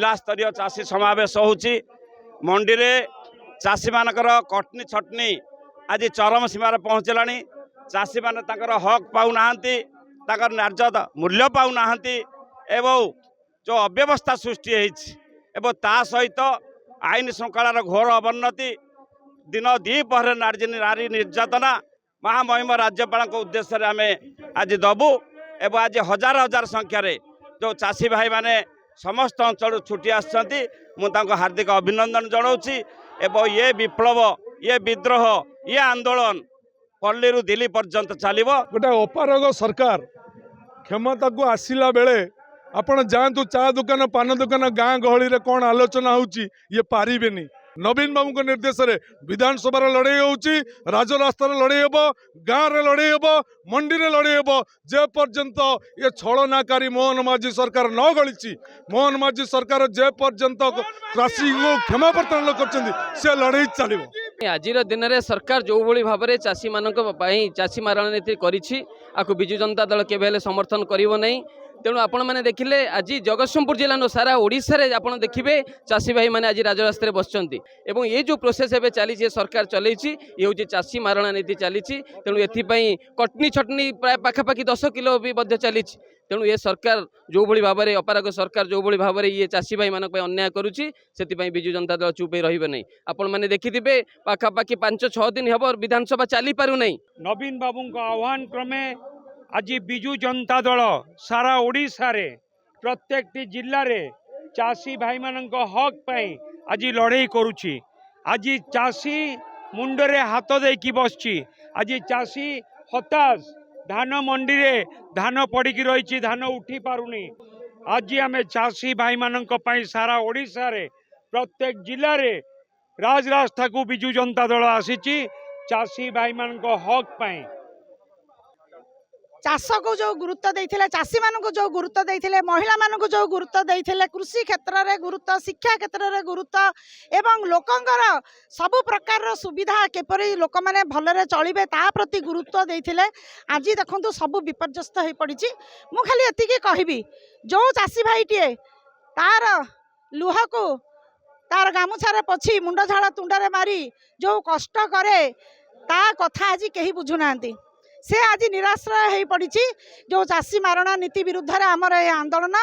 जिला स्तरीय चाषी समावेश होउची मंडी रे चाषी मानकर कटनी छटनी आज चरम सीमार पहुँचलानी। चाषी माने ताकर हक पाउ नाहंती, ताकर न्याय्य मूल्य पाउ नाहंती एवं जो अव्यवस्था सृष्टि होइछि एवं ता सहित आईन श्रृंखलार घोर अवनति दिन द्विपहर नारी निर्यातना महामहिम राज्यपाल उद्देश्य आम आज दबू एवं आज हजार हजार संख्यार जो चाषी भाई माने समस्त अंचल छुटी आसछंती मुझे हार्दिक अभिनंदन जनाऊँगी एवं ये विप्लव ये विद्रोह ये आंदोलन पल्ली रु दिल्ली पर्यंत चलिबो। गोटे अपारग सरकार क्षमता को आसिला बेले आपण जातु चा दुकान पान दुकान गाँ गहली रे कौन आलोचना होउची ये पारिबेनी। नवीन बाबू को निर्देश रे विधानसभा लड़ाई होउची, राजरास्तार लड़ाई हेबो, गाँव रे लड़ाई हेबो, मंडी रे लड़ाई हेबो जे पर्यंत ये छलनाकारी मोहन माझी सरकार न गलिची। मोहन माझी सरकार जे पर्यंत कृषि को क्षमा प्रदान करछंती से लड़ाई चलिबो। आज दिन में सरकार जो भाई भाव में चाषी मान चाषी मारण नीति करिछि आकु बिजु जनता दल केबे समर्थन करिवो नहीं। तेणु आपण मैंने देखिले आज जगतसिंहपुर जिला सारा ओडिशा रे आपण देखिबे चाषी भाई माने आज राजरास्ता बसचंती एवं ये जो प्रोसेस एबे चली सरकार चलैछि ये हूँ चाषी मारणा नीति चली। तेणु एथिपाई कटनी छटनी प्राय पाखापाखि 10 किलो भी चली। तेणु ये सरकार जो भाई भाव में अपारग सरकार जो भाई भाव में ये चाषी भाई मानक अन्याय करुच्ची से बिजु जनता दल चुप रही नहीं। आपण मैंने देखिथे पाखापाखि 5-6 दिन हम विधानसभा चली पारु नहीं। नवीन बाबू आह्वान क्रमे आज बिजु जनता दल सारा ओडिशा रे प्रत्येक जिल्ला रे चाषी भाई मानक हक पाई आज लड़ाई करुच्ची। आज चाषी मुंडरे हाथ देकी बसची। आज चाषी हताश धान मंडी रे धान पड़ी रही धान उठी पारुनी। आज आम चाषी भाई मानक पाई सारा ओडिशा रे प्रत्येक जिल्ला रे राजरास्ता को बिजु जनता दल आसीची चाषी भाई मानक हक पाई। चाष को जो गुरुत्व देते चाषी मान को जो गुरुत्व देते महिला मान को जो गुरुत्व देते कृषि क्षेत्र में गुरुत्व शिक्षा क्षेत्र में गुरुत्व एवं लोकंकर सबु प्रकार सुविधा केपरि लोक मैंने भलरे चलिबे ता प्रति गुरुत्व देते आज देखंतु सबु विपर्यस्त हो पड़ी। मु खाली एतिकी कहबी जो चाषी भाईटीए तार लुह को तार गामुछारे पछी मुंड झाड़ तुंडरे मारी जो कष्ट करे ता कथा आज कहीं बुझुना से आज निराश्रय हो पड़ी। जो चाषी मारणा नीति विरुद्ध आमर आंदोलन